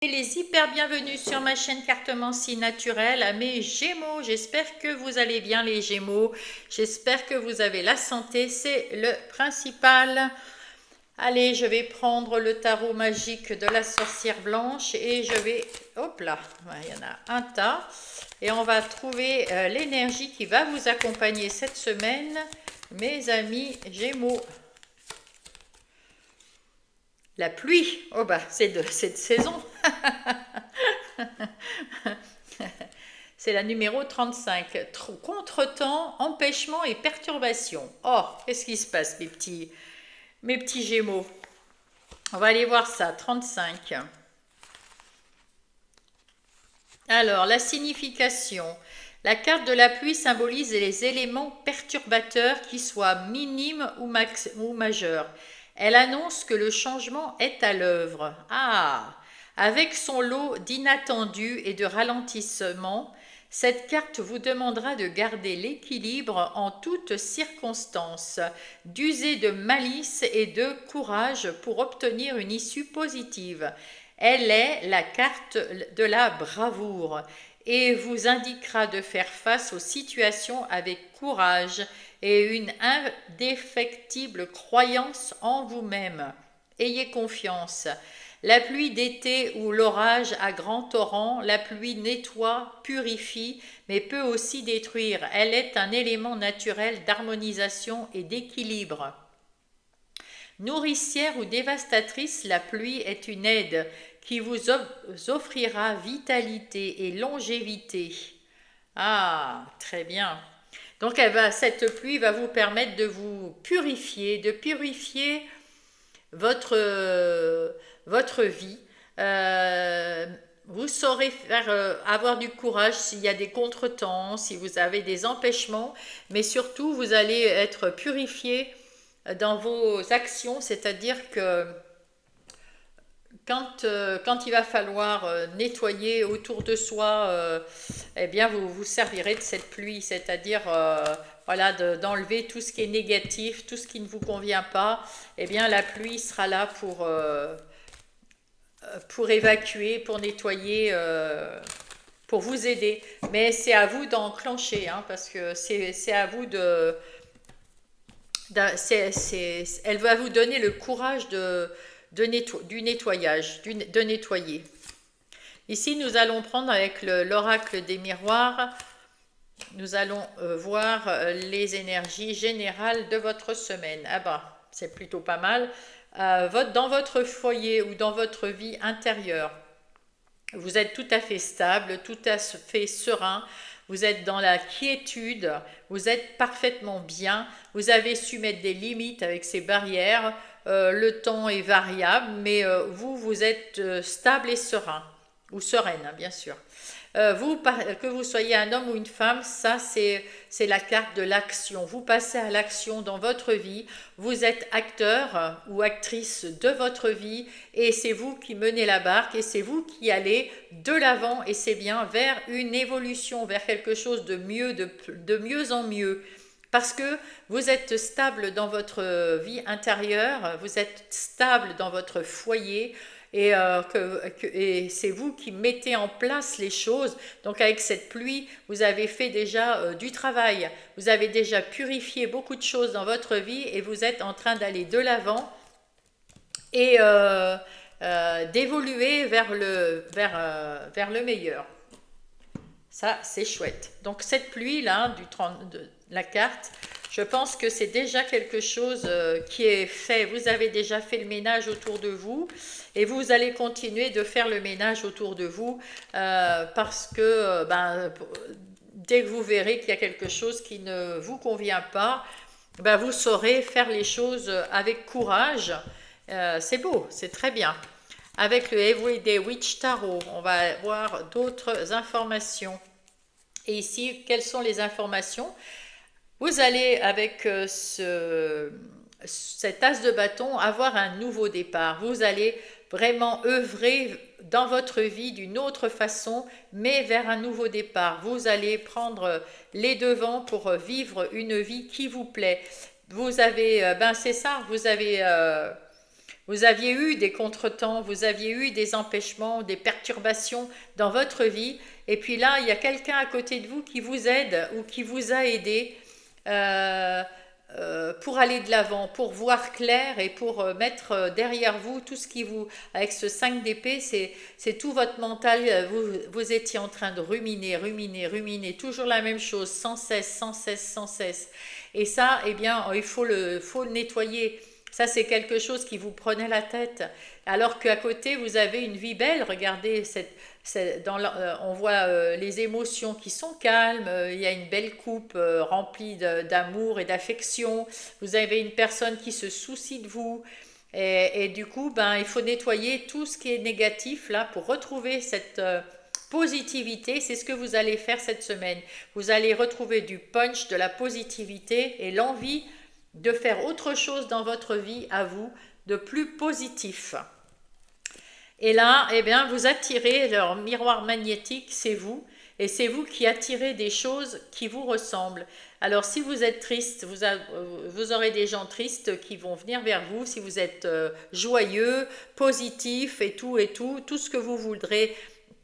Et les hyper bienvenus sur ma chaîne Cartomancie Naturelle à mes Gémeaux. J'espère que vous allez bien les Gémeaux. J'espère que vous avez la santé, c'est le principal. Allez, je vais prendre le tarot magique de la sorcière blanche et je vais... Hop là, il y en a un tas. Et on va trouver l'énergie qui va vous accompagner cette semaine, mes amis Gémeaux. La pluie, oh bah c'est de cette saison. C'est la numéro 35. Contretemps, empêchement et perturbation. Oh, qu'est-ce qui se passe, mes petits Gémeaux? On va aller voir ça, 35. Alors, la signification. La carte de la pluie symbolise les éléments perturbateurs qui soient minimes ou majeurs. Elle annonce que le changement est à l'œuvre. Ah, avec son lot d'inattendus et de ralentissements, cette carte vous demandera de garder l'équilibre en toutes circonstances, d'user de malice et de courage pour obtenir une issue positive. Elle est la carte de la bravoure et vous indiquera de faire face aux situations avec courage et une indéfectible croyance en vous-même. Ayez confiance. La pluie d'été ou l'orage à grand torrent, la pluie nettoie, purifie, mais peut aussi détruire. Elle est un élément naturel d'harmonisation et d'équilibre. Nourricière ou dévastatrice, la pluie est une aide qui vous offrira vitalité et longévité. Ah, très bien. Donc cette pluie va vous permettre de vous purifier, de purifier votre vie. Vous saurez avoir du courage s'il y a des contretemps, si vous avez des empêchements, mais surtout vous allez être purifié dans vos actions, c'est-à-dire que quand il va falloir nettoyer autour de soi, eh bien vous vous servirez de cette pluie, c'est-à-dire voilà, d'enlever tout ce qui est négatif, tout ce qui ne vous convient pas. Eh bien la pluie sera là pour évacuer, pour nettoyer, pour vous aider. Mais c'est à vous d'enclencher, hein, parce que c'est à vous elle va vous donner le courage du nettoyage, de nettoyer. Ici, nous allons prendre avec l'oracle des miroirs, nous allons voir les énergies générales de votre semaine. Ah bah, c'est plutôt pas mal. Dans votre foyer ou dans votre vie intérieure, vous êtes tout à fait stable, tout à fait serein, vous êtes dans la quiétude, vous êtes parfaitement bien, vous avez su mettre des limites avec ces barrières, le temps est variable, mais vous êtes stable et serein, ou sereine, hein, bien sûr. Que vous soyez un homme ou une femme, ça c'est la carte de l'action. Vous passez à l'action dans votre vie, vous êtes acteur ou actrice de votre vie et c'est vous qui menez la barque et c'est vous qui allez de l'avant et c'est bien vers une évolution, vers quelque chose de mieux, de mieux en mieux. Parce que vous êtes stable dans votre vie intérieure, vous êtes stable dans votre foyer, et c'est vous qui mettez en place les choses. Donc avec cette pluie, vous avez fait déjà du travail, vous avez déjà purifié beaucoup de choses dans votre vie et vous êtes en train d'aller de l'avant et d'évoluer vers le meilleur. Ça, c'est chouette. Donc cette pluie-là, de la carte, je pense que c'est déjà quelque chose qui est fait. Vous avez déjà fait le ménage autour de vous et vous allez continuer de faire le ménage autour de vous parce que dès que vous verrez qu'il y a quelque chose qui ne vous convient pas, vous saurez faire les choses avec courage. C'est beau, c'est très bien. Avec le Everyday Witch Tarot, on va voir d'autres informations. Et ici, quelles sont les informations? Vous allez, avec cet as de bâton, avoir un nouveau départ. Vous allez vraiment œuvrer dans votre vie d'une autre façon, mais vers un nouveau départ. Vous allez prendre les devants pour vivre une vie qui vous plaît. Vous avez, c'est ça, Vous aviez eu des contretemps, vous aviez eu des empêchements, des perturbations dans votre vie. Et puis là, il y a quelqu'un à côté de vous qui vous aide ou qui vous a aidé euh, pour aller de l'avant, pour voir clair et pour mettre derrière vous tout ce qui vous... Avec ce 5 d'épée, c'est tout votre mental. Vous étiez en train de ruminer, ruminer, ruminer, toujours la même chose, sans cesse, sans cesse, sans cesse. Et ça, eh bien, faut le nettoyer. Ça, c'est quelque chose qui vous prenait la tête. Alors qu'à côté, vous avez une vie belle. Regardez, on voit les émotions qui sont calmes. Il y a une belle coupe remplie d'amour et d'affection. Vous avez une personne qui se soucie de vous. Et du coup, ben, il faut nettoyer tout ce qui est négatif là pour retrouver cette positivité. C'est ce que vous allez faire cette semaine. Vous allez retrouver du punch, de la positivité et l'envie de faire autre chose dans votre vie à vous, de plus positif. Et là, eh bien, vous attirez leur miroir magnétique, c'est vous, et c'est vous qui attirez des choses qui vous ressemblent. Alors, si vous êtes triste, vous aurez des gens tristes qui vont venir vers vous. Si vous êtes joyeux, positif et tout ce que vous voudrez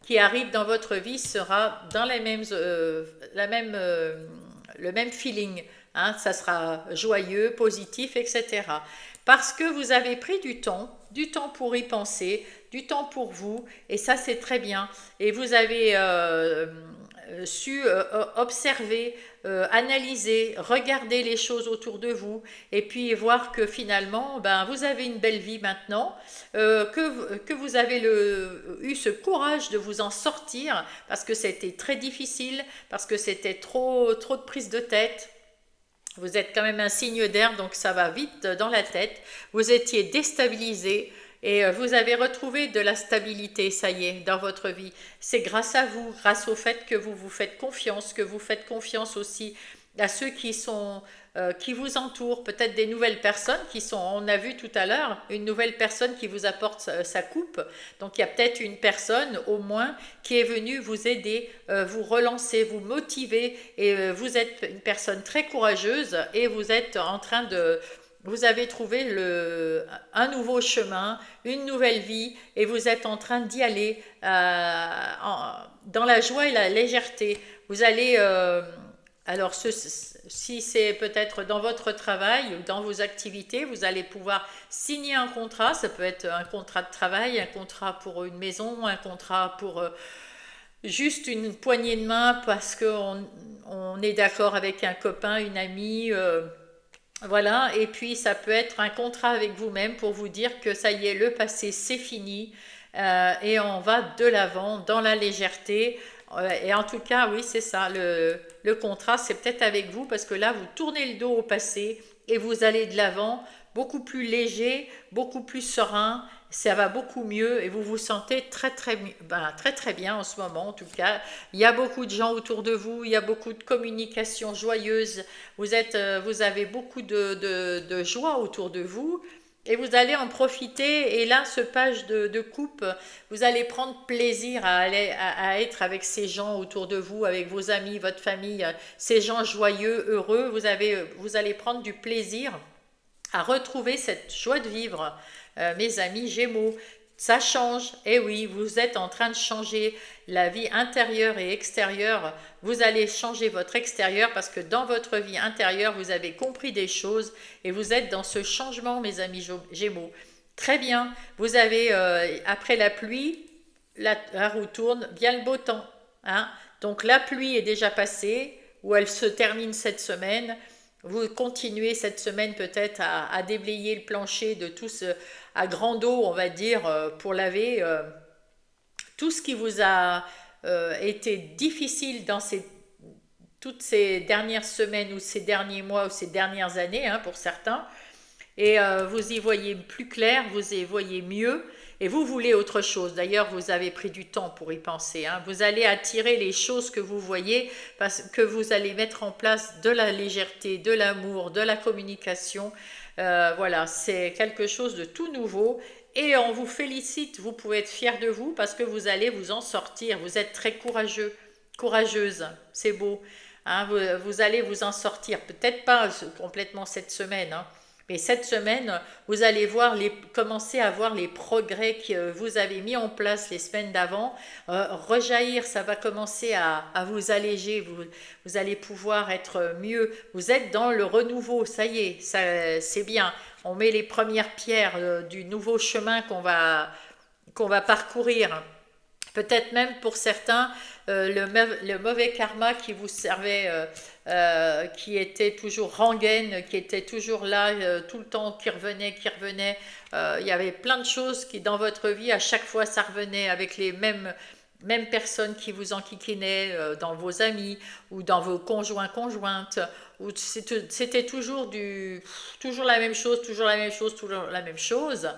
qui arrive dans votre vie sera dans le même feeling. Hein, ça sera joyeux, positif, etc. Parce que vous avez pris du temps pour y penser, du temps pour vous, et ça c'est très bien. Et vous avez su observer, analyser, regarder les choses autour de vous, et puis voir que finalement, ben, vous avez une belle vie maintenant, que vous avez eu ce courage de vous en sortir, parce que c'était très difficile, parce que c'était trop de prise de tête. Vous êtes quand même un signe d'air, donc ça va vite dans la tête. Vous étiez déstabilisé et vous avez retrouvé de la stabilité, ça y est, dans votre vie. C'est grâce à vous, grâce au fait que vous vous faites confiance, que vous faites confiance aussi à ceux qui vous entourent, peut-être des nouvelles personnes on a vu tout à l'heure, une nouvelle personne qui vous apporte sa coupe. Donc il y a peut-être une personne au moins qui est venue vous aider, vous relancer, vous motiver, et vous êtes une personne très courageuse et vous êtes en train de... Vous avez trouvé un nouveau chemin, une nouvelle vie, et vous êtes en train d'y aller dans la joie et la légèreté. Vous allez... alors, si c'est peut-être dans votre travail ou dans vos activités, vous allez pouvoir signer un contrat. Ça peut être un contrat de travail, un contrat pour une maison, un contrat pour juste une poignée de main parce qu'on est d'accord avec un copain, une amie. Voilà, et puis ça peut être un contrat avec vous-même pour vous dire que ça y est, le passé, c'est fini, et on va de l'avant dans la légèreté. Et en tout cas, oui, c'est ça, le contrat, c'est peut-être avec vous, parce que là, vous tournez le dos au passé et vous allez de l'avant, beaucoup plus léger, beaucoup plus serein, ça va beaucoup mieux et vous vous sentez très très bien en ce moment. En tout cas, il y a beaucoup de gens autour de vous, il y a beaucoup de communication joyeuse, vous avez beaucoup de joie autour de vous. Et vous allez en profiter, et là, ce page de coupe, vous allez prendre plaisir à être avec ces gens autour de vous, avec vos amis, votre famille, ces gens joyeux, heureux. Vous allez prendre du plaisir à retrouver cette joie de vivre. Mes amis Gémeaux, ça change. Et oui, vous êtes en train de changer la vie intérieure et extérieure. Vous allez changer votre extérieur parce que dans votre vie intérieure, vous avez compris des choses et vous êtes dans ce changement, mes amis Gémeaux. Très bien. Vous avez, après la pluie, la roue tourne, vient le beau temps. Hein. Donc la pluie est déjà passée, ou elle se termine cette semaine. Vous continuez cette semaine peut-être à déblayer le plancher de tout ce, à grande eau, on va dire, pour laver tout ce qui vous a été difficile dans toutes ces dernières semaines ou ces derniers mois ou ces dernières années, hein, pour certains. Et vous y voyez plus clair, vous y voyez mieux, et vous voulez autre chose. D'ailleurs, vous avez pris du temps pour y penser. Hein. Vous allez attirer les choses que vous voyez, parce que vous allez mettre en place de la légèreté, de l'amour, de la communication. Voilà, c'est quelque chose de tout nouveau. Et on vous félicite, vous pouvez être fiers de vous parce que vous allez vous en sortir. Vous êtes très courageux, courageuse, c'est beau. Hein, vous allez vous en sortir. Peut-être pas complètement cette semaine, hein. Mais cette semaine, vous allez commencer à voir les progrès que vous avez mis en place les semaines d'avant rejaillir. Ça va commencer à vous alléger. Vous allez pouvoir être mieux. Vous êtes dans le renouveau. Ça y est, c'est bien. On met les premières pierres du nouveau chemin qu'on va parcourir. Peut-être même pour certains, le mauvais karma qui vous servait, qui était toujours rengaine, qui était toujours là, tout le temps, qui revenait, qui revenait. Il y avait plein de choses qui, dans votre vie, à chaque fois, ça revenait avec les mêmes personnes qui vous enquiquinaient, dans vos amis ou dans vos conjoints, conjointes. C'était toujours la même chose, toujours la même chose, toujours la même chose.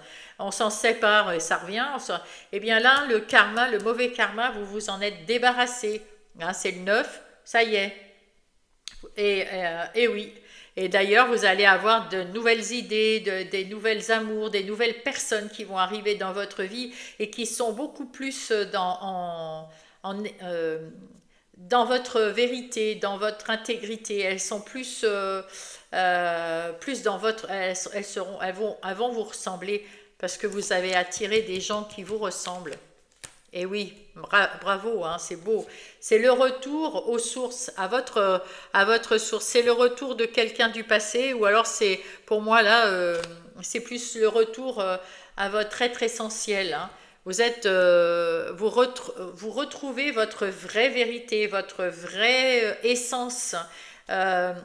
On s'en sépare et ça revient. Eh bien là, le karma, le mauvais karma, vous vous en êtes débarrassé. Hein, c'est le 9, ça y est. Et oui. Et d'ailleurs, vous allez avoir de nouvelles idées, des nouvelles amours, des nouvelles personnes qui vont arriver dans votre vie et qui sont beaucoup plus dans votre vérité, dans votre intégrité. Elles sont plus dans votre... elles vont vous ressembler parce que vous avez attiré des gens qui vous ressemblent. Et oui, bravo, hein, c'est beau. C'est le retour aux sources, à votre source. C'est le retour de quelqu'un du passé, ou alors c'est, pour moi là, c'est plus le retour à votre être essentiel. Hein. Vous retrouvez votre vraie vérité, votre vraie essence,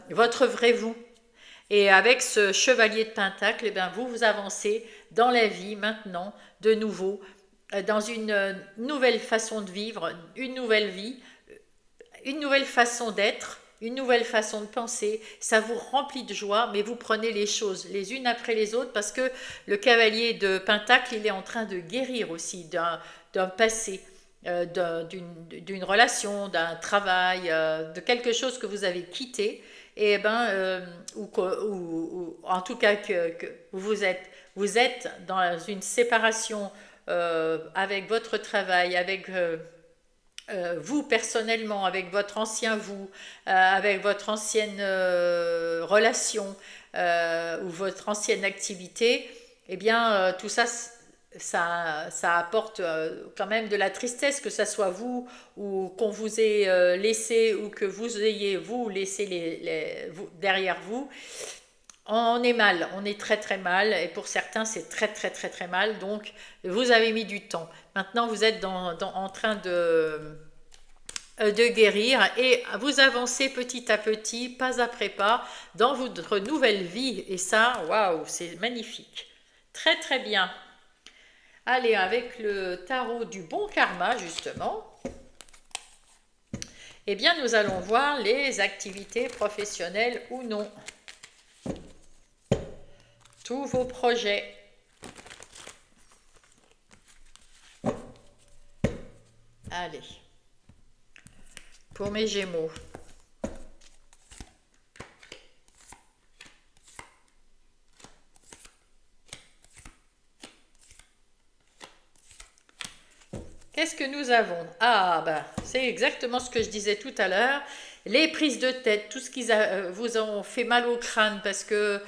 votre vrai vous. Et avec ce chevalier de Pentacle, eh bien, vous avancez dans la vie maintenant, de nouveau, dans une nouvelle façon de vivre, une nouvelle vie, une nouvelle façon d'être, une nouvelle façon de penser. Ça vous remplit de joie, mais vous prenez les choses les unes après les autres parce que le cavalier de Pentacle, il est en train de guérir aussi d'un passé. D'une relation, d'un travail, de quelque chose que vous avez quitté, et ou en tout cas que vous êtes dans une séparation avec votre travail, avec vous personnellement, avec votre ancien vous, avec votre ancienne relation ou votre ancienne activité, eh bien tout ça, ça apporte quand même de la tristesse, que ça soit vous ou qu'on vous ait laissé ou que vous ayez vous laissé derrière vous. On est mal, on est très très mal, et pour certains c'est très très très très mal, donc vous avez mis du temps. Maintenant vous êtes en train de guérir et vous avancez petit à petit, pas après pas, dans votre nouvelle vie, et ça, waouh, c'est magnifique. Très très bien. Allez, avec le tarot du bon karma justement, eh bien nous allons voir les activités professionnelles ou non. Tous vos projets. Allez, pour mes Gémeaux. Qu'est-ce que nous avons? Ah, ben, c'est exactement ce que je disais tout à l'heure. Les prises de tête, tout ce qui vous ont fait mal au crâne parce que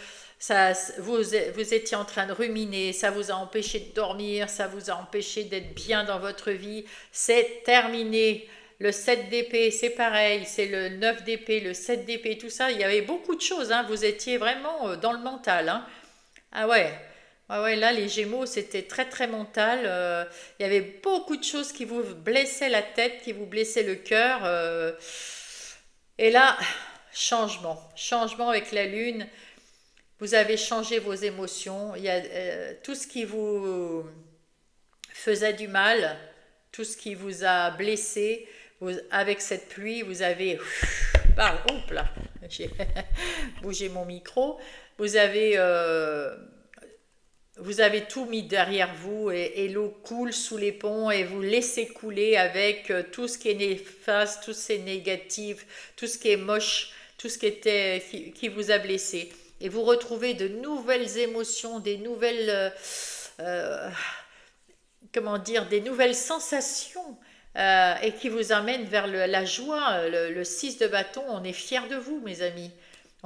vous étiez en train de ruminer, ça vous a empêché de dormir, ça vous a empêché d'être bien dans votre vie, c'est terminé. Le 7 d'épée, c'est pareil, c'est le 9 d'épée, le 7 d'épée, tout ça, il y avait beaucoup de choses, hein, vous étiez vraiment dans le mental. Hein. Ah ouais, ouais, ouais, là les Gémeaux c'était très très mental, il y avait beaucoup de choses qui vous blessaient la tête, qui vous blessaient le cœur, et là, changement avec la lune. Vous avez changé vos émotions. Il y a tout ce qui vous faisait du mal, tout ce qui vous a blessé. Avec cette pluie, vous avez... Oups là, j'ai bougé mon micro. Vous avez tout mis derrière vous et l'eau coule sous les ponts et vous laissez couler avec tout ce qui est néfaste, tout ce qui est négatif, tout ce qui est moche, tout ce qui vous a blessé. Et vous retrouvez de nouvelles émotions, des nouvelles, comment dire, des nouvelles sensations et qui vous amènent vers la joie. Le 6 de bâton, on est fiers de vous, mes amis.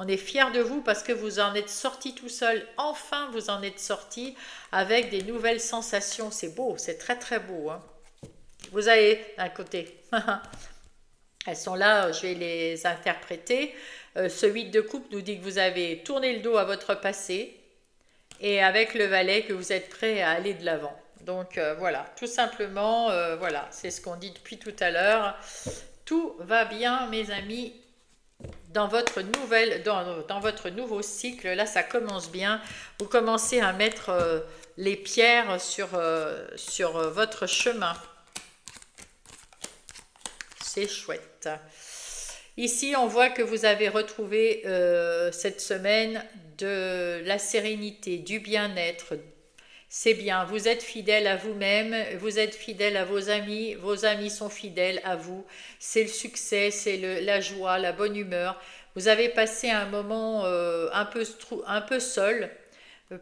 On est fiers de vous parce que vous en êtes sorti tout seul. Enfin, vous en êtes sorti avec des nouvelles sensations. C'est beau, c'est très très beau, hein. Vous avez d'un côté, elles sont là, je vais les interpréter. Ce 8 de coupe nous dit que vous avez tourné le dos à votre passé et avec le valet que vous êtes prêt à aller de l'avant. Donc voilà, tout simplement, voilà, c'est ce qu'on dit depuis tout à l'heure. Tout va bien, mes amis, dans votre dans votre nouveau cycle. Là, ça commence bien. Vous commencez à mettre les pierres sur votre chemin. C'est chouette. Ici, on voit que vous avez retrouvé cette semaine de la sérénité, du bien-être. C'est bien, vous êtes fidèle à vous-même, vous êtes fidèle à vos amis sont fidèles à vous. C'est le succès, c'est la joie, la bonne humeur. Vous avez passé un moment un peu seul,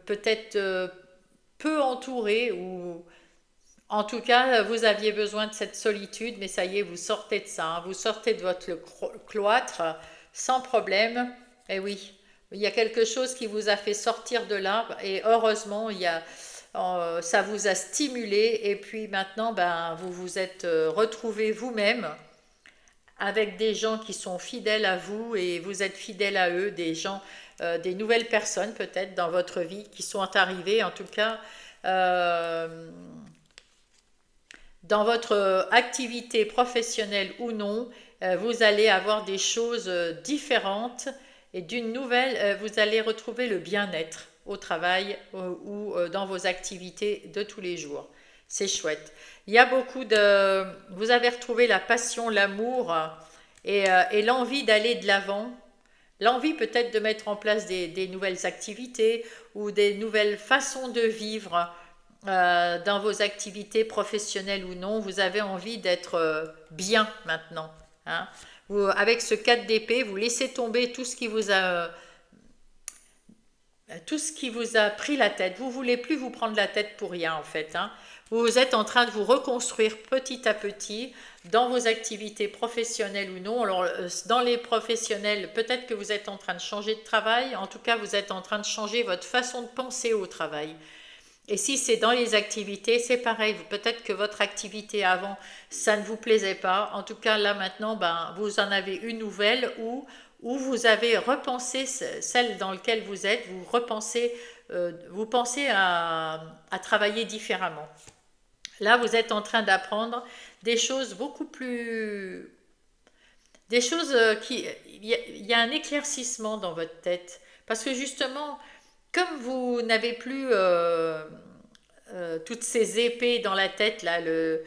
peut-être peu entouré, ou en tout cas, vous aviez besoin de cette solitude, mais ça y est, vous sortez de ça, hein. Vous sortez de votre cloître sans problème. Et oui, il y a quelque chose qui vous a fait sortir de là, et heureusement, ça vous a stimulé, et puis maintenant, ben, vous vous êtes retrouvé vous-même avec des gens qui sont fidèles à vous, et vous êtes fidèle à eux, des gens, des nouvelles personnes peut-être dans votre vie qui sont arrivées, en tout cas. euh, dans votre activité professionnelle ou non, vous allez avoir des choses différentes, et d'une nouvelle, vous allez retrouver le bien-être au travail ou dans vos activités de tous les jours. C'est chouette. Il y a beaucoup de... Vous avez retrouvé la passion, l'amour et l'envie d'aller de l'avant. L'envie peut-être de mettre en place des nouvelles activités ou des nouvelles façons de vivre dans vos activités professionnelles ou non. Vous avez envie d'être bien maintenant, hein. Avec ce 4 d'épée, vous laissez tomber tout ce qui vous a pris la tête. Vous voulez plus vous prendre la tête pour rien en fait, hein. Vous êtes en train de vous reconstruire petit à petit dans vos activités professionnelles ou non. Alors dans les professionnels, peut-être que vous êtes en train de changer de travail. En tout cas, vous êtes en train de changer votre façon de penser au travail. Et si c'est dans les activités, c'est pareil. Peut-être que votre activité avant, ça ne vous plaisait pas. En tout cas, là maintenant, ben, vous en avez une nouvelle où vous avez repensé celle dans laquelle vous êtes. Vous pensez à travailler différemment. Là, vous êtes en train d'apprendre des choses beaucoup plus... Des choses il y a un éclaircissement dans votre tête. Parce que justement, comme vous n'avez plus toutes ces épées dans la tête, là, le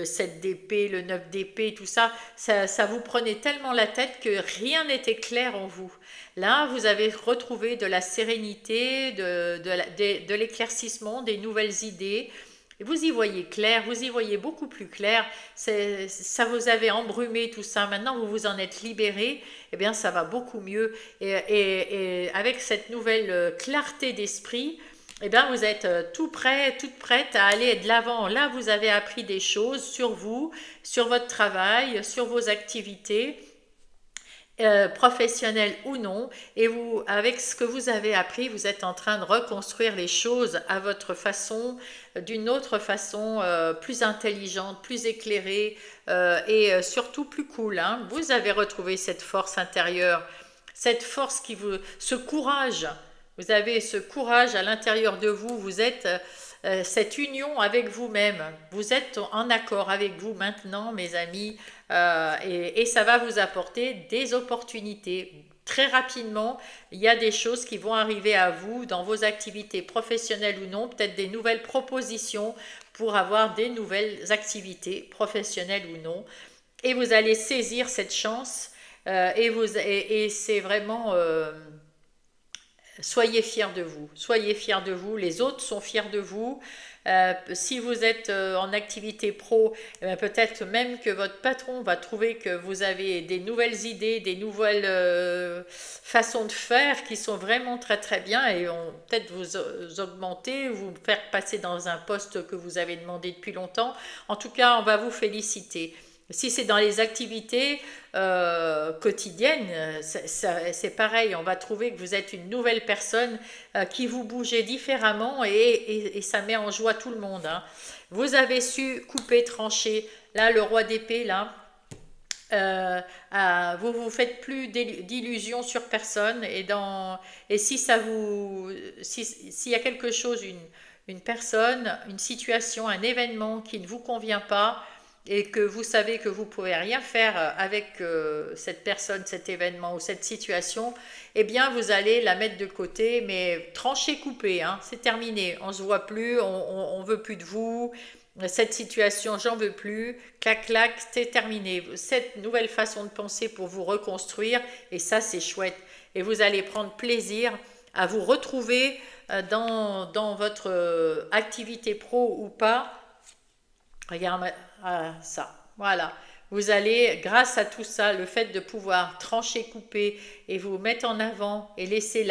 7 d'épée, le 9 d'épée, tout ça, ça vous prenait tellement la tête que rien n'était clair en vous. Là, vous avez retrouvé de la sérénité, de l'éclaircissement, des nouvelles idées. Et vous y voyez clair, vous y voyez beaucoup plus clair. Ça vous avait embrumé tout ça. Maintenant, vous vous en êtes libéré. Eh bien, ça va beaucoup mieux. Et avec cette nouvelle clarté d'esprit, eh bien, vous êtes tout prêt, toute prête à aller de l'avant. Là, vous avez appris des choses sur vous, sur votre travail, sur vos activités. Professionnel ou non, et vous, avec ce que vous avez appris, vous êtes en train de reconstruire les choses à votre façon, d'une autre façon, plus intelligente, plus éclairée, et surtout plus cool, hein. Vous avez retrouvé cette force intérieure, cette force ce courage. Vous avez ce courage à l'intérieur de vous. Vous êtes cette union avec vous-même. Vous êtes en accord avec vous maintenant, mes amis, et ça va vous apporter des opportunités. Très rapidement, il y a des choses qui vont arriver à vous dans vos activités professionnelles ou non, peut-être des nouvelles propositions pour avoir des nouvelles activités professionnelles ou non. Et vous allez saisir cette chance, et c'est vraiment... soyez fiers de vous, soyez fiers de vous, les autres sont fiers de vous. Si vous êtes en activité pro, peut-être même que votre patron va trouver que vous avez des nouvelles idées, des nouvelles façons de faire qui sont vraiment très très bien, et vont peut-être vous augmenter, vous faire passer dans un poste que vous avez demandé depuis longtemps. En tout cas, on va vous féliciter. Si c'est dans les activités quotidiennes, c'est pareil, on va trouver que vous êtes une nouvelle personne qui vous bougez différemment et ça met en joie tout le monde, hein. Vous avez su couper, trancher. Là, le roi d'épée, là, vous vous faites plus d'illusions sur personne et si ça vous s'il y a quelque chose, une personne, une situation, un événement qui ne vous convient pas et que vous savez que vous pouvez rien faire avec cette personne, cet événement ou cette situation, eh bien vous allez la mettre de côté, mais trancher, couper, hein, c'est terminé, on se voit plus, on veut plus de vous, cette situation, j'en veux plus, clac, clac, c'est terminé. Cette nouvelle façon de penser pour vous reconstruire, et ça, c'est chouette. Et vous allez prendre plaisir à vous retrouver dans votre activité pro ou pas. Regarde ça, voilà. Vous allez, grâce à tout ça, le fait de pouvoir trancher, couper et vous mettre en avant et laisser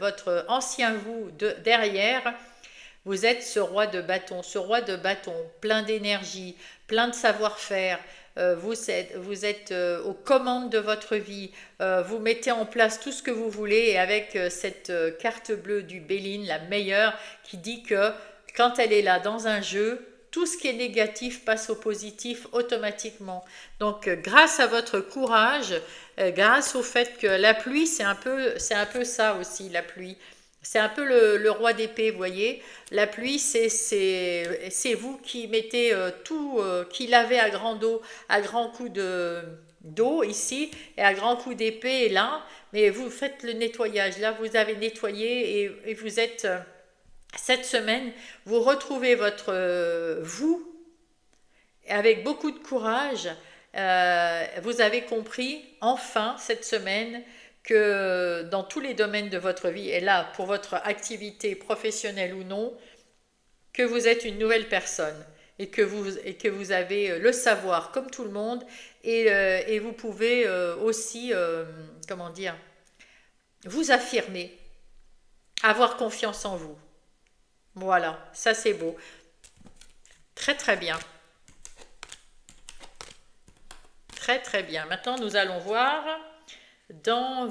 votre ancien vous derrière, vous êtes ce roi de bâton, plein d'énergie, plein de savoir-faire. Vous êtes aux commandes de votre vie. Vous mettez en place tout ce que vous voulez. Et avec cette carte bleue du Béline, la meilleure, qui dit que quand elle est là dans un jeu, tout ce qui est négatif passe au positif automatiquement. Donc, grâce à votre courage, grâce au fait que la pluie, c'est un peu ça aussi, la pluie. C'est un peu le roi d'épée, vous voyez. La pluie, c'est vous qui mettez tout, qui lavez à grand coup d'eau ici, et à grand coup d'épée là. Mais vous faites le nettoyage. Là, vous avez nettoyé et vous êtes, cette semaine, vous retrouvez votre vous avec beaucoup de courage. Vous avez compris, enfin, cette semaine, que dans tous les domaines de votre vie, et là, pour votre activité professionnelle ou non, que vous êtes une nouvelle personne et que vous avez le savoir comme tout le monde et vous pouvez aussi, comment dire, vous affirmer, avoir confiance en vous. Voilà, ça c'est beau. Très très bien. Très très bien. Maintenant, nous allons voir dans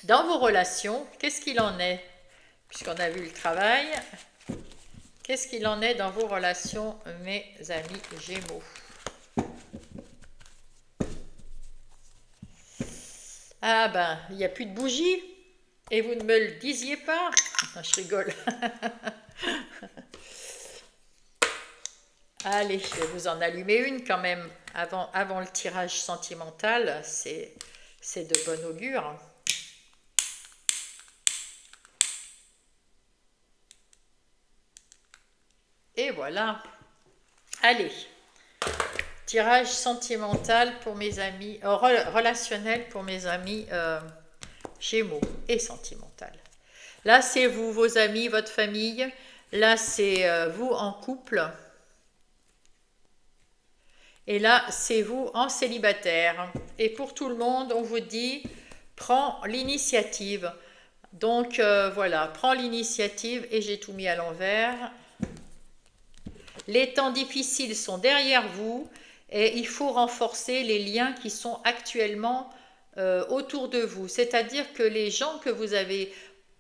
dans vos relations, qu'est-ce qu'il en est, puisqu'on a vu le travail, qu'est-ce qu'il en est dans vos relations, mes amis Gémeaux? Ah ben, il n'y a plus de bougies, et vous ne me le disiez pas? Ah, je rigole. Allez, je vais vous en allumer une quand même, avant le tirage sentimental, c'est de bon augure. Et voilà. Allez, tirage sentimental pour mes amis, relationnel pour mes amis Gémeaux et sentimental. Là, c'est vous, vos amis, votre famille. Là, c'est vous en couple. Et là, c'est vous en célibataire. Et pour tout le monde, on vous dit, prends l'initiative. Donc, voilà, prends l'initiative et j'ai tout mis à l'envers. Les temps difficiles sont derrière vous et il faut renforcer les liens qui sont actuellement autour de vous. C'est-à-dire que les gens que vous avez,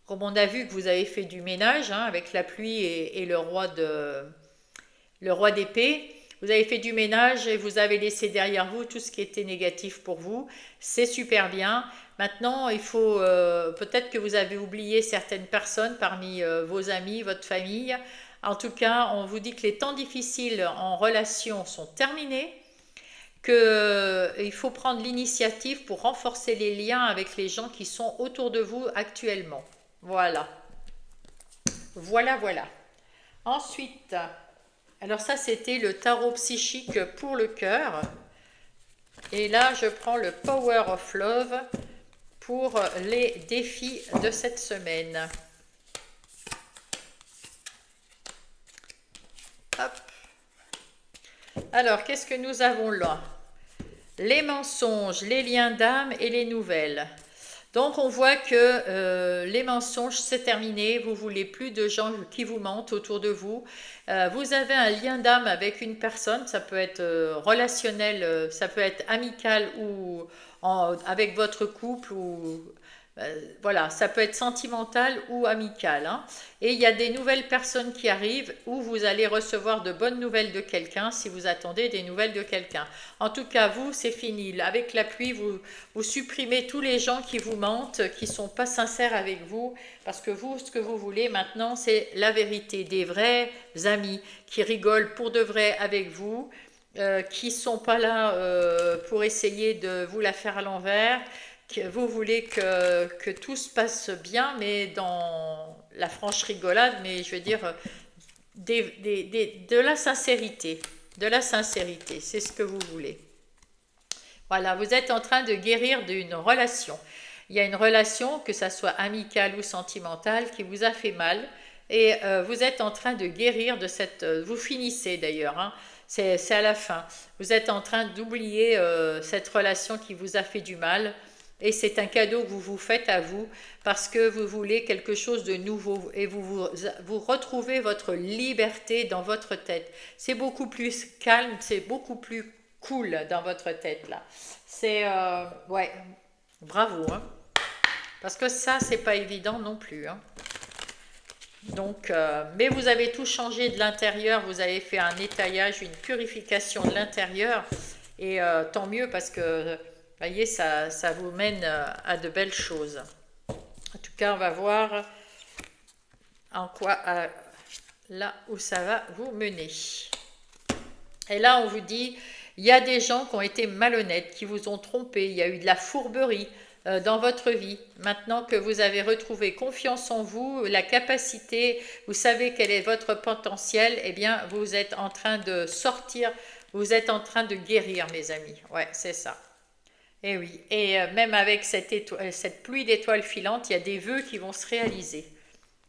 comme on a vu que vous avez fait du ménage hein, avec la pluie et le roi d'épée, vous avez fait du ménage et vous avez laissé derrière vous tout ce qui était négatif pour vous. C'est super bien. Maintenant, il faut peut-être que vous avez oublié certaines personnes parmi vos amis, votre famille. En tout cas, on vous dit que les temps difficiles en relation sont terminés, qu'il faut prendre l'initiative pour renforcer les liens avec les gens qui sont autour de vous actuellement. Voilà. Voilà, voilà. Ensuite, alors ça c'était le tarot psychique pour le cœur. Et là, je prends le Power of Love pour les défis de cette semaine. Hop. Alors, qu'est-ce que nous avons là? Les mensonges, les liens d'âme et les nouvelles. Donc on voit que les mensonges, c'est terminé. Vous voulez plus de gens qui vous mentent autour de vous. Vous avez un lien d'âme avec une personne, ça peut être relationnel, ça peut être amical ou avec votre couple ou voilà, ça peut être sentimental ou amical, hein. Et il y a des nouvelles personnes qui arrivent où vous allez recevoir de bonnes nouvelles de quelqu'un si vous attendez des nouvelles de quelqu'un. En tout cas, vous, c'est fini. Avec la pluie, vous supprimez tous les gens qui vous mentent, qui ne sont pas sincères avec vous, parce que vous, ce que vous voulez maintenant, c'est la vérité, des vrais amis qui rigolent pour de vrai avec vous, qui ne sont pas là pour essayer de vous la faire à l'envers. Vous voulez que tout se passe bien, mais dans la franche rigolade, mais je veux dire de la sincérité. De la sincérité, c'est ce que vous voulez. Voilà, vous êtes en train de guérir d'une relation. Il y a une relation, que ça soit amicale ou sentimentale, qui vous a fait mal. Et vous êtes en train de guérir de cette... vous finissez d'ailleurs, hein, c'est à la fin. Vous êtes en train d'oublier cette relation qui vous a fait du mal. Et c'est un cadeau que vous vous faites à vous parce que vous voulez quelque chose de nouveau et vous retrouvez votre liberté dans votre tête. C'est beaucoup plus calme, c'est beaucoup plus cool dans votre tête là. C'est ouais, bravo, hein. Parce que ça c'est pas évident non plus, hein. Donc, mais vous avez tout changé de l'intérieur, vous avez fait un nettoyage, une purification de l'intérieur et tant mieux parce que voyez, ça vous mène à de belles choses. En tout cas, on va voir en quoi, là où ça va vous mener. Et là, on vous dit, il y a des gens qui ont été malhonnêtes, qui vous ont trompé, il y a eu de la fourberie dans votre vie. Maintenant que vous avez retrouvé confiance en vous, la capacité, vous savez quel est votre potentiel, eh bien, vous êtes en train de sortir, vous êtes en train de guérir, mes amis. Ouais, c'est ça. Et oui, et même avec cette pluie d'étoiles filantes, il y a des vœux qui vont se réaliser.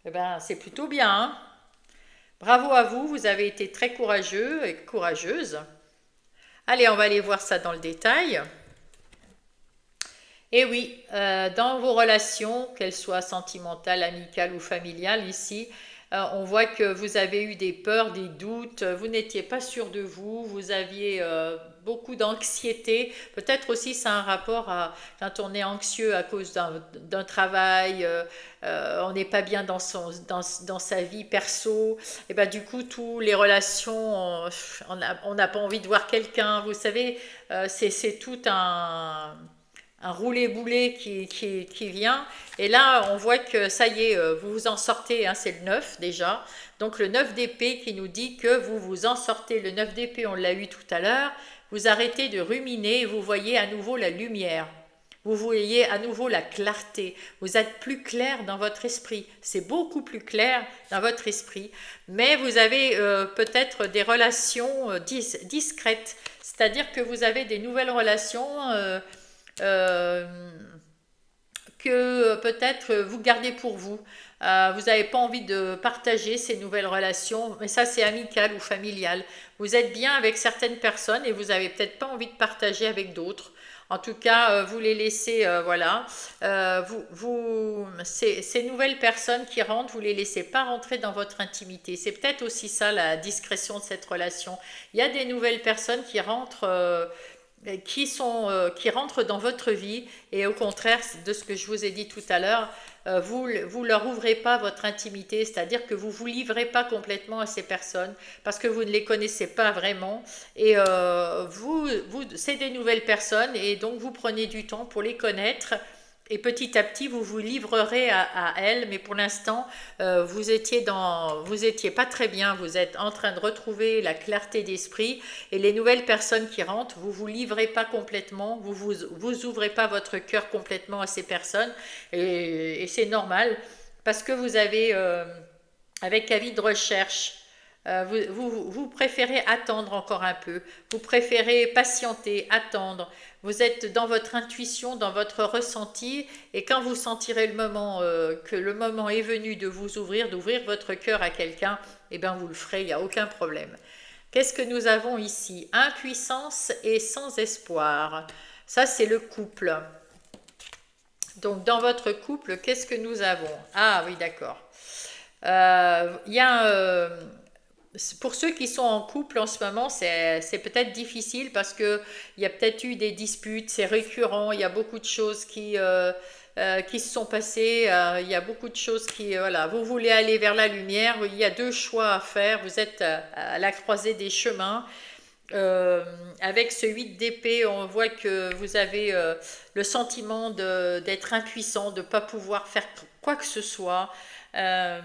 Eh bien, c'est plutôt bien, hein. Bravo à vous, vous avez été très courageux et courageuse. Allez, on va aller voir ça dans le détail. Et oui, dans vos relations, qu'elles soient sentimentales, amicales ou familiales, ici, on voit que vous avez eu des peurs, des doutes, vous n'étiez pas sûr de vous, vous aviez beaucoup d'anxiété. Peut-être aussi c'est un rapport à quand on est anxieux à cause d'un travail, on n'est pas bien dans sa vie perso, et ben du coup, toutes les relations, on n'a pas envie de voir quelqu'un, vous savez, c'est tout un roulé-boulé qui vient. Et là, on voit que ça y est, vous vous en sortez, hein, c'est le 9 déjà. Donc le 9 d'épée qui nous dit que vous vous en sortez. Le 9 d'épée, on l'a eu tout à l'heure. Vous arrêtez de ruminer et vous voyez à nouveau la lumière. Vous voyez à nouveau la clarté. Vous êtes plus clair dans votre esprit. C'est beaucoup plus clair dans votre esprit. Mais vous avez peut-être des relations discrètes. C'est-à-dire que vous avez des nouvelles relations que peut-être vous gardez pour vous. Vous n'avez pas envie de partager ces nouvelles relations, mais ça c'est amical ou familial. Vous êtes bien avec certaines personnes et vous n'avez peut-être pas envie de partager avec d'autres. En tout cas, vous les laissez, voilà. Ces nouvelles personnes qui rentrent, vous les laissez pas rentrer dans votre intimité. C'est peut-être aussi ça la discrétion de cette relation. Il y a des nouvelles personnes qui rentrent. Qui rentrent dans votre vie et au contraire de ce que je vous ai dit tout à l'heure, vous leur ouvrez pas votre intimité, c'est-à-dire que vous vous livrez pas complètement à ces personnes parce que vous ne les connaissez pas vraiment et c'est des nouvelles personnes et donc vous prenez du temps pour les connaître. Et petit à petit, vous vous livrerez à elle, mais pour l'instant, vous étiez pas très bien. Vous êtes en train de retrouver la clarté d'esprit. Et les nouvelles personnes qui rentrent, vous vous livrez pas complètement, vous ouvrez pas votre cœur complètement à ces personnes. Et c'est normal parce que vous avez, avec avis de recherche, vous préférez attendre encore un peu, vous préférez patienter, attendre, vous êtes dans votre intuition, dans votre ressenti, et quand vous sentirez le moment, que le moment est venu de vous ouvrir, d'ouvrir votre cœur à quelqu'un, eh bien vous le ferez, il n'y a aucun problème. Qu'est-ce que nous avons ici? Impuissance et sans espoir. Ça, c'est le couple. Donc, dans votre couple, qu'est-ce que nous avons? Ah oui, d'accord. Il y a pour ceux qui sont en couple en ce moment, c'est peut-être difficile parce que il y a peut-être eu des disputes, c'est récurrent, il y a beaucoup de choses qui se sont passées, il y a beaucoup de choses qui, voilà, vous voulez aller vers la lumière, il y a deux choix à faire, vous êtes à la croisée des chemins. Euh, Avec ce 8 d'épée, on voit que vous avez le sentiment d'être impuissant, de ne pas pouvoir faire quoi que ce soit. Euh,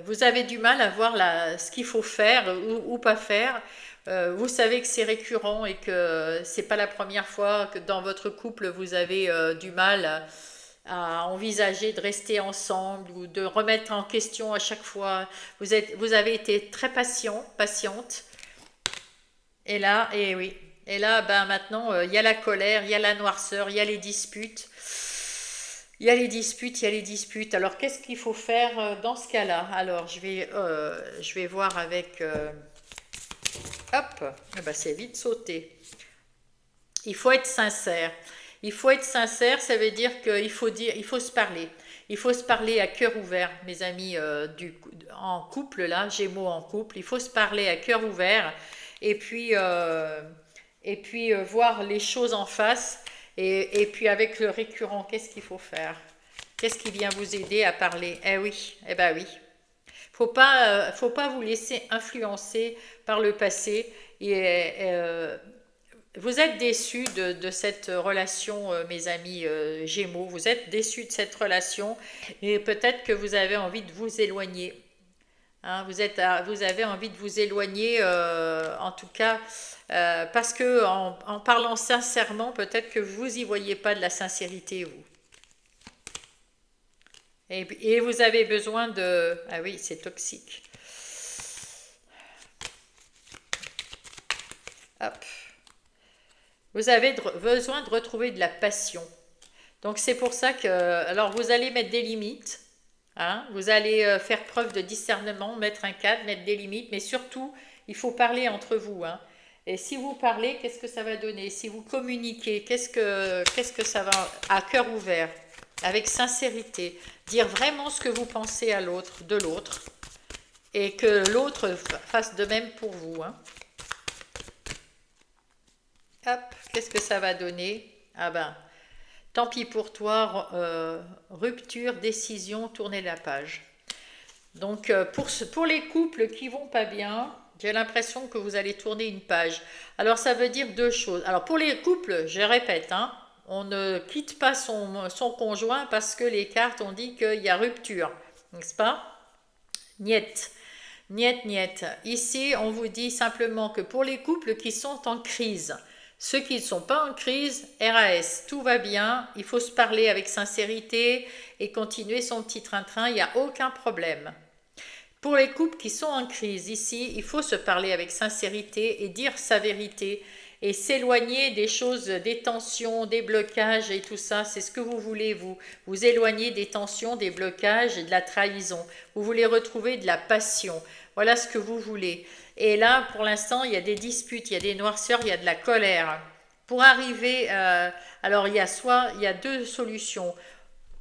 vous avez du mal à voir ce qu'il faut faire ou pas faire. Vous savez que c'est récurrent et que c'est pas la première fois que dans votre couple vous avez du mal à envisager de rester ensemble ou de remettre en question à chaque fois. Vous avez été très patiente. Et là, et oui. Et là, ben maintenant, il y a la colère, il y a la noirceur, il y a les disputes. Il y a les disputes, il y a les disputes. Alors, qu'est-ce qu'il faut faire dans ce cas-là? Alors, je vais voir avec... hop, eh ben, c'est vite sauté. Il faut être sincère. Il faut être sincère, ça veut dire, il faut se parler. Il faut se parler à cœur ouvert, mes amis en couple, là, Gémeaux en couple. Il faut se parler à cœur ouvert et puis, voir les choses en face. Et puis avec le récurrent, qu'est-ce qu'il faut faire? Qu'est-ce qui vient vous aider à parler? Eh oui, eh ben oui. Faut pas vous laisser influencer par le passé. Vous êtes déçus de cette relation, mes amis Gémeaux. Vous êtes déçus de cette relation et peut-être que vous avez envie de vous éloigner. Hein, vous avez envie de vous éloigner, en tout cas, parce que en parlant sincèrement, peut-être que vous y voyez pas de la sincérité, vous. Et vous avez besoin de... Ah oui, c'est toxique. Hop. Vous avez besoin de retrouver de la passion. Donc c'est pour ça que... Alors vous allez mettre des limites. Hein, vous allez faire preuve de discernement, mettre un cadre, mettre des limites. Mais surtout, il faut parler entre vous. Hein. Et si vous parlez, qu'est-ce que ça va donner? Si vous communiquez, qu'est-ce que ça va... À cœur ouvert, avec sincérité. Dire vraiment ce que vous pensez à l'autre, de l'autre. Et que l'autre fasse de même pour vous. Hein. Hop, qu'est-ce que ça va donner? Ah ben, tant pis pour toi, rupture, décision, tournez la page. Donc pour les couples qui vont pas bien, j'ai l'impression que vous allez tourner une page. Alors ça veut dire deux choses. Alors pour les couples, je répète, hein, on ne quitte pas son conjoint parce que les cartes ont dit qu'il y a rupture, n'est-ce pas? Niet. Niet, niet. Ici, on vous dit simplement que pour les couples qui sont en crise, ceux qui ne sont pas en crise, RAS, tout va bien, il faut se parler avec sincérité et continuer son petit train-train, il n'y a aucun problème. Pour les couples qui sont en crise, ici, il faut se parler avec sincérité et dire sa vérité et s'éloigner des choses, des tensions, des blocages et tout ça. C'est ce que vous voulez, vous éloigner des tensions, des blocages et de la trahison. Vous voulez retrouver de la passion. Voilà ce que vous voulez. Et là, pour l'instant, il y a des disputes, il y a des noirceurs, il y a de la colère. Pour arriver, alors il y a deux solutions.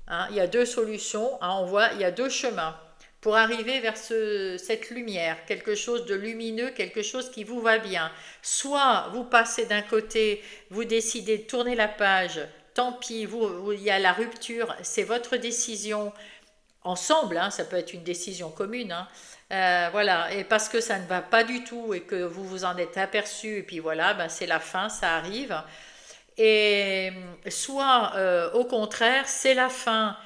Hein, il y a deux solutions, hein, on voit, il y a deux chemins pour arriver vers cette lumière, quelque chose de lumineux, quelque chose qui vous va bien. Soit vous passez d'un côté, vous décidez de tourner la page, tant pis, il y a la rupture, c'est votre décision ensemble, hein, ça peut être une décision commune, hein, voilà, et parce que ça ne va pas du tout et que vous vous en êtes aperçu, et puis voilà, ben c'est la fin, ça arrive. Et soit au contraire, c'est la fin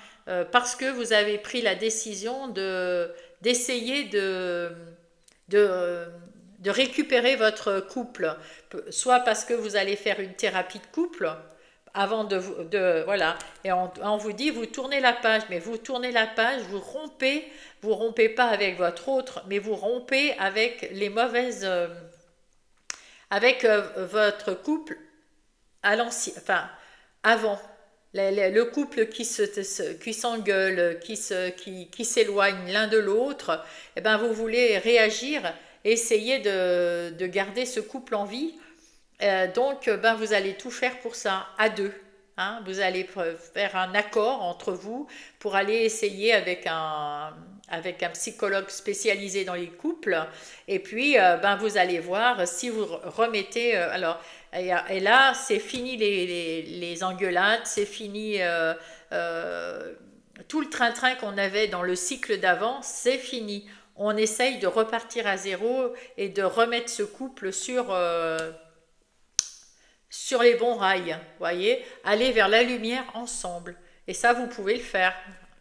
parce que vous avez pris la décision d'essayer de, de récupérer votre couple, soit parce que vous allez faire une thérapie de couple avant voilà, et on vous dit vous tournez la page, mais vous tournez la page, vous rompez pas avec votre autre, mais vous rompez avec les mauvaises, avec votre couple à l'ancien, enfin avant. Le couple qui s'engueule, qui s'éloigne l'un de l'autre, eh ben vous voulez réagir, essayer de garder ce couple en vie. Donc ben vous allez tout faire pour ça, à deux. hein. Vous allez faire un accord entre vous pour aller essayer avec un psychologue spécialisé dans les couples. Et puis, ben, vous allez voir si vous remettez... alors, et là, c'est fini les engueulades, c'est fini euh, tout le train-train qu'on avait dans le cycle d'avant, c'est fini. On essaye de repartir à zéro et de remettre ce couple sur les bons rails, voyez, aller vers la lumière ensemble. Et ça, vous pouvez le faire,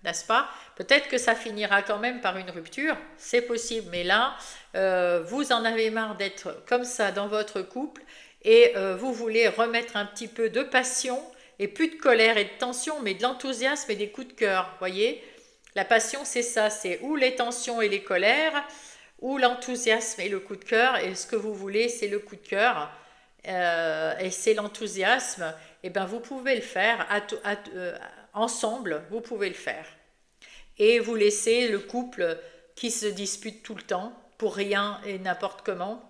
n'est-ce pas? Peut-être que ça finira quand même par une rupture, c'est possible, mais là, vous en avez marre d'être comme ça dans votre couple et vous voulez remettre un petit peu de passion et plus de colère et de tension, mais de l'enthousiasme et des coups de cœur, voyez? La passion, c'est ça, c'est ou les tensions et les colères, ou l'enthousiasme et le coup de cœur, et ce que vous voulez, c'est le coup de cœur et c'est l'enthousiasme, et ben vous pouvez le faire ensemble, vous pouvez le faire. Et vous laissez le couple qui se dispute tout le temps, pour rien et n'importe comment,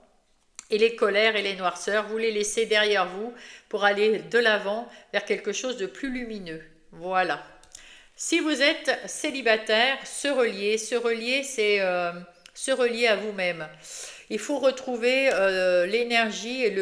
et les colères et les noirceurs, vous les laissez derrière vous pour aller de l'avant vers quelque chose de plus lumineux. Voilà. Si vous êtes célibataire, se relier, c'est se relier à vous-même. Il faut retrouver l'énergie et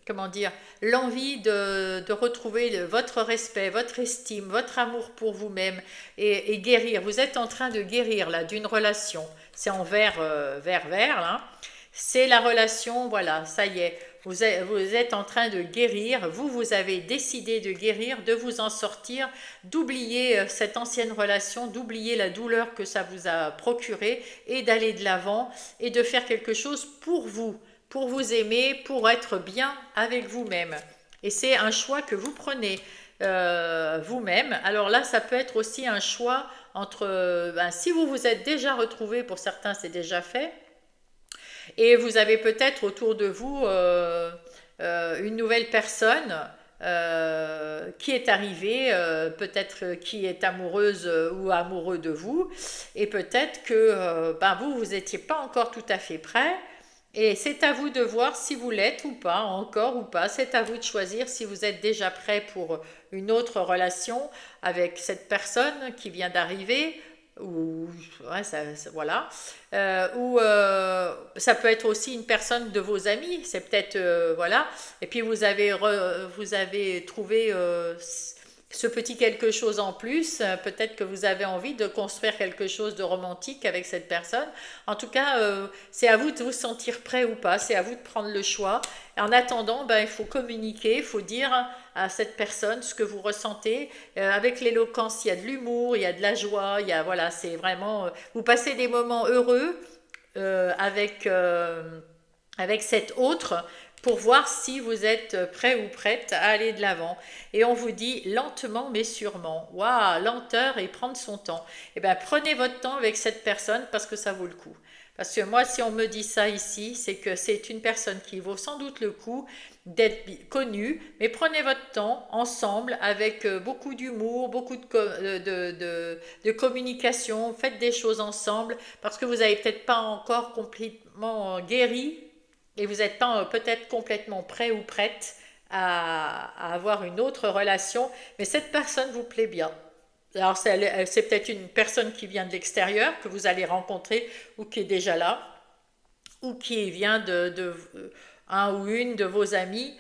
comment dire, l'envie de retrouver votre respect, votre estime, votre amour pour vous-même et guérir. Vous êtes en train de guérir là d'une relation. C'est en vert là. C'est la relation, voilà, ça y est. Vous êtes en train de guérir, vous avez décidé de guérir, de vous en sortir, d'oublier cette ancienne relation, d'oublier la douleur que ça vous a procuré et d'aller de l'avant et de faire quelque chose pour vous aimer, pour être bien avec vous-même. Et c'est un choix que vous prenez vous-même. Alors là, ça peut être aussi un choix entre, si vous vous êtes déjà retrouvé, pour certains c'est déjà fait, et vous avez peut-être autour de vous une nouvelle personne qui est arrivée, peut-être qui est amoureuse ou amoureux de vous, et peut-être que vous n'étiez pas encore tout à fait prêt, et c'est à vous de voir si vous l'êtes ou pas, encore ou pas, c'est à vous de choisir si vous êtes déjà prêt pour une autre relation avec cette personne qui vient d'arriver, ou ouais, voilà. Ou ça peut être aussi une personne de vos amis, c'est peut-être voilà, et puis vous avez trouvé ce petit quelque chose en plus, peut-être que vous avez envie de construire quelque chose de romantique avec cette personne. En tout cas, c'est à vous de vous sentir prêt ou pas, c'est à vous de prendre le choix. En attendant, il faut communiquer, il faut dire à cette personne ce que vous ressentez. Avec l'éloquence, il y a de l'humour, il y a de la joie, il y a, voilà, c'est vraiment... vous passez des moments heureux avec cet autre pour voir si vous êtes prêt ou prête à aller de l'avant. Et on vous dit lentement mais sûrement. Waouh, lenteur et prendre son temps. Eh bien, prenez votre temps avec cette personne parce que ça vaut le coup. Parce que moi, si on me dit ça ici, c'est que c'est une personne qui vaut sans doute le coup d'être connue, mais prenez votre temps ensemble avec beaucoup d'humour, beaucoup de communication, faites des choses ensemble parce que vous n'avez peut-être pas encore complètement guéri et vous n'êtes pas peut-être complètement prêt ou prête à avoir une autre relation, mais cette personne vous plaît bien. Alors c'est peut-être une personne qui vient de l'extérieur, que vous allez rencontrer ou qui est déjà là, ou qui vient de un ou une de vos amis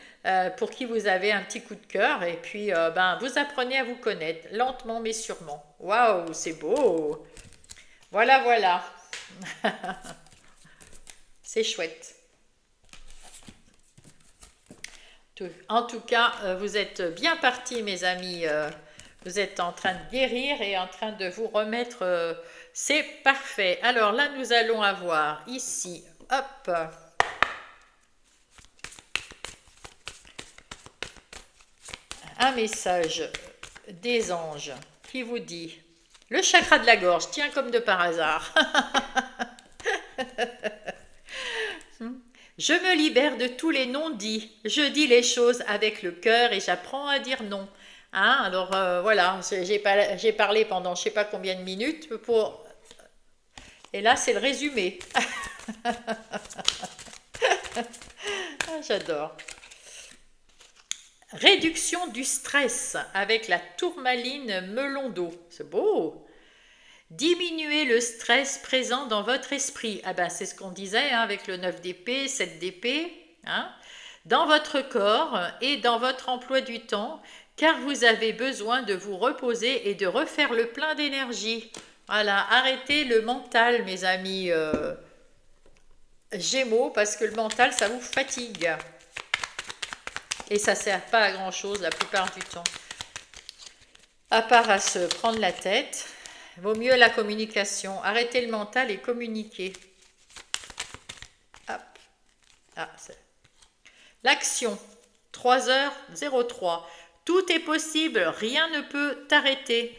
pour qui vous avez un petit coup de cœur, et puis vous apprenez à vous connaître, lentement mais sûrement. Waouh, c'est beau! Voilà, voilà. C'est chouette. En tout cas, vous êtes bien partis, mes amis. Vous êtes en train de guérir et en train de vous remettre. C'est parfait. Alors là, nous allons avoir ici, hop, un message des anges qui vous dit le chakra de la gorge, tiens comme de par hasard. Je me libère de tous les non-dits. Je dis les choses avec le cœur et j'apprends à dire non. Hein, alors voilà, j'ai parlé pendant je ne sais pas combien de minutes pour... Et là, c'est le résumé. Ah, j'adore. Réduction du stress avec la tourmaline melon d'eau. C'est beau. Diminuer le stress présent dans votre esprit. Ah ben, c'est ce qu'on disait hein, avec le 9 d'épée, 7 d'épée. Hein, dans votre corps et dans votre emploi du temps, car vous avez besoin de vous reposer et de refaire le plein d'énergie. Voilà, arrêtez le mental, mes amis Gémeaux, parce que le mental, ça vous fatigue. Et ça ne sert pas à grand-chose la plupart du temps. À part à se prendre la tête, vaut mieux la communication. Arrêtez le mental et communiquer. Hop. Ah, l'action, 3h03. Tout est possible, rien ne peut t'arrêter.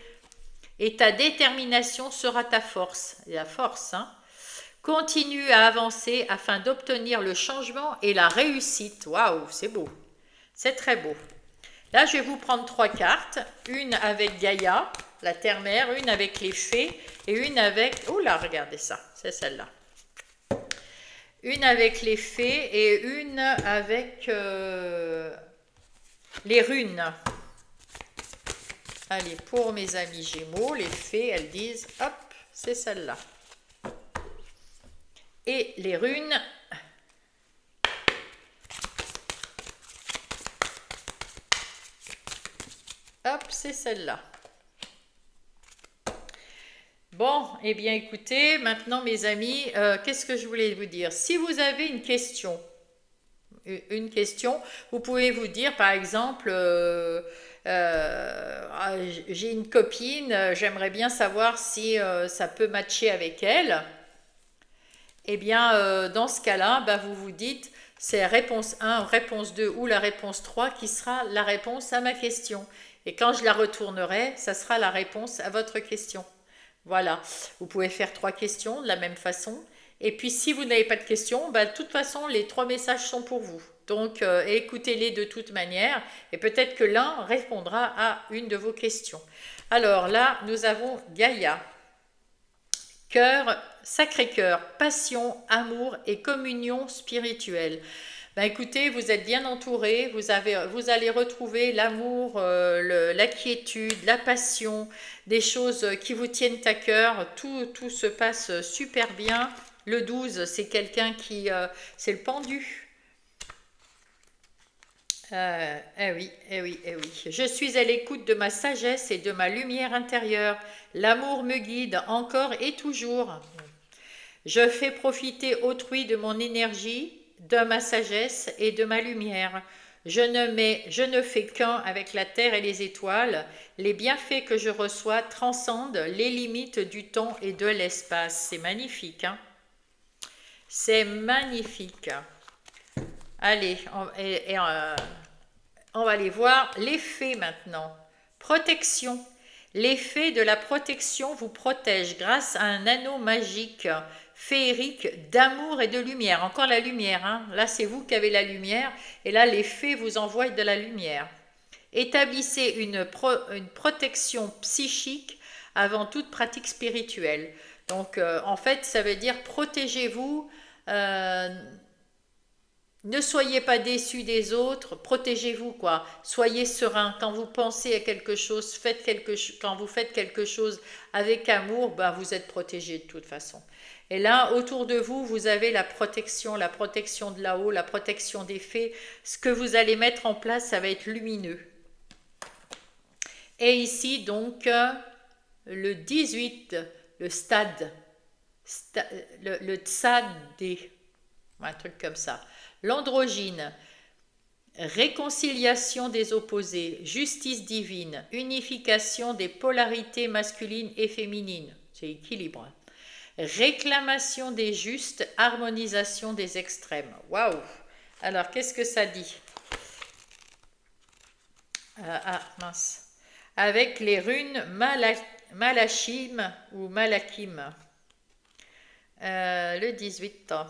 Et ta détermination sera ta force. Et la force, hein. Continue à avancer afin d'obtenir le changement et la réussite. Waouh, c'est beau. C'est très beau. Là, je vais vous prendre 3 cartes. Une avec Gaïa, la terre-mère, une avec les fées et une avec... Oh là, regardez ça, c'est celle-là. Une avec les fées et une avec les runes. Allez, pour mes amis Gémeaux, les fées, elles disent, hop, c'est celle-là. Et les runes... Hop, c'est celle-là. Bon, eh bien écoutez, maintenant mes amis, qu'est-ce que je voulais vous dire? Si vous avez une question, vous pouvez vous dire par exemple, j'ai une copine, j'aimerais bien savoir si ça peut matcher avec elle. Eh bien, dans ce cas-là, bah, vous vous dites, c'est réponse 1, réponse 2 ou la réponse 3 qui sera la réponse à ma question. Et quand je la retournerai, ça sera la réponse à votre question. Voilà, vous pouvez faire 3 questions de la même façon. Et puis si vous n'avez pas de questions, bah, de toute façon, les 3 messages sont pour vous. Donc écoutez-les de toute manière et peut-être que l'un répondra à une de vos questions. Alors là, nous avons Gaïa. Cœur, Sacré-Cœur, passion, amour et communion spirituelle. Ben écoutez, vous êtes bien entouré, vous allez retrouver l'amour, la quiétude, la passion, des choses qui vous tiennent à cœur, tout se passe super bien. Le 12, c'est quelqu'un qui... c'est le pendu. Eh oui, eh oui, eh oui. Je suis à l'écoute de ma sagesse et de ma lumière intérieure. L'amour me guide encore et toujours. Je fais profiter autrui de mon énergie, de ma sagesse et de ma lumière. Je ne fais qu'un avec la terre et les étoiles. Les bienfaits que je reçois transcendent les limites du temps et de l'espace. C'est magnifique, hein? C'est magnifique. Allez, on va aller voir l'effet maintenant. Protection. L'effet de la protection vous protège grâce à un anneau magique féerique d'amour et de lumière. Encore la lumière, hein? Là c'est vous qui avez la lumière et là l'effet vous envoie de la lumière. Établissez une protection psychique avant toute pratique spirituelle. Donc en fait ça veut dire protégez-vous, ne soyez pas déçus des autres, protégez-vous quoi. Soyez serein quand vous pensez à quelque chose, quand vous faites quelque chose avec amour, ben vous êtes protégé de toute façon. Et là, autour de vous, vous avez la protection de là-haut, la protection des fées. Ce que vous allez mettre en place, ça va être lumineux. Et ici, donc, le 18, le stade, le tsadé, un truc comme ça. L'androgyne, réconciliation des opposés, justice divine, unification des polarités masculines et féminines, c'est équilibre. Réclamation des justes, harmonisation des extrêmes. Waouh! Alors, qu'est-ce que ça dit? Mince. Avec les runes Malachim ou Malakim. Le 18 ans.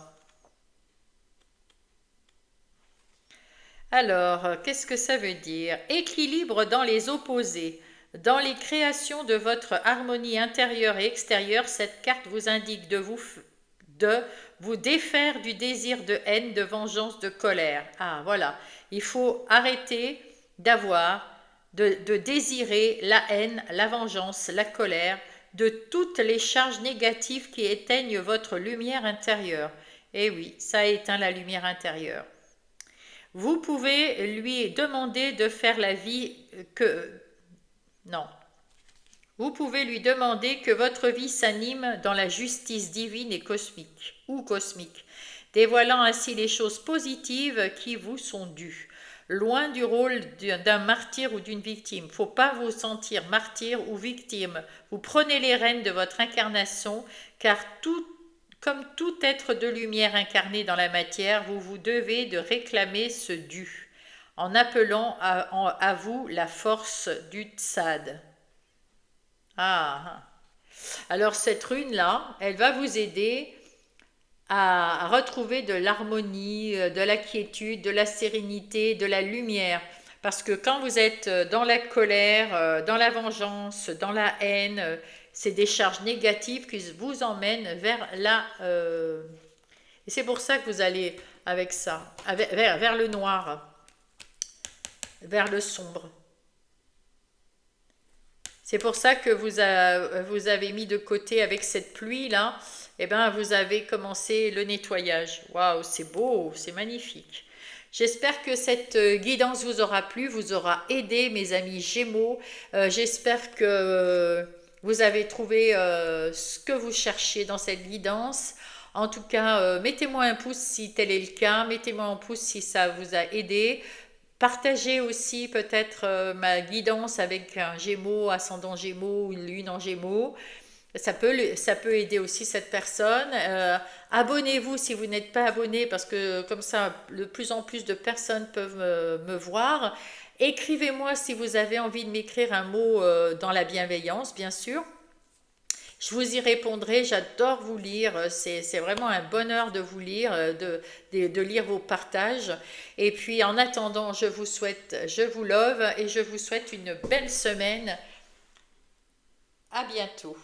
Alors, qu'est-ce que ça veut dire? Équilibre dans les opposés. Dans les créations de votre harmonie intérieure et extérieure, cette carte vous indique de vous défaire du désir de haine, de vengeance, de colère. Ah, voilà. Il faut arrêter d'avoir, de désirer la haine, la vengeance, la colère, de toutes les charges négatives qui éteignent votre lumière intérieure. Et oui, ça éteint la lumière intérieure. Vous pouvez lui demander de faire la vie que... Non. Vous pouvez lui demander que votre vie s'anime dans la justice divine et cosmique, ou cosmique, dévoilant ainsi les choses positives qui vous sont dues. Loin du rôle d'un martyr ou d'une victime. Il ne faut pas vous sentir martyr ou victime. Vous prenez les rênes de votre incarnation, car comme tout être de lumière incarné dans la matière, vous vous devez de réclamer ce dû, en appelant à vous la force du Tsad. Ah, alors cette rune-là, elle va vous aider à retrouver de l'harmonie, de la quiétude, de la sérénité, de la lumière. Parce que quand vous êtes dans la colère, dans la vengeance, dans la haine, c'est des charges négatives qui vous emmènent vers la... Et c'est pour ça que vous allez avec ça, vers le noir, vers le sombre. C'est pour ça que vous avez mis de côté avec cette pluie-là, eh ben, vous avez commencé le nettoyage. Waouh, c'est beau, c'est magnifique. J'espère que cette guidance vous aura plu, vous aura aidé, mes amis Gémeaux. J'espère que vous avez trouvé ce que vous cherchiez dans cette guidance. En tout cas, mettez-moi un pouce si tel est le cas, mettez-moi un pouce si ça vous a aidé. Partagez aussi peut-être ma guidance avec un Gémeaux, ascendant Gémeaux ou une lune en Gémeaux. Ça peut aider aussi cette personne. Abonnez-vous si vous n'êtes pas abonné parce que comme ça, de plus en plus de personnes peuvent me voir. Écrivez-moi si vous avez envie de m'écrire un mot dans la bienveillance, bien sûr. Je vous y répondrai, j'adore vous lire, c'est vraiment un bonheur de vous lire, de lire vos partages. Et puis en attendant, je vous love et je vous souhaite une belle semaine. À bientôt.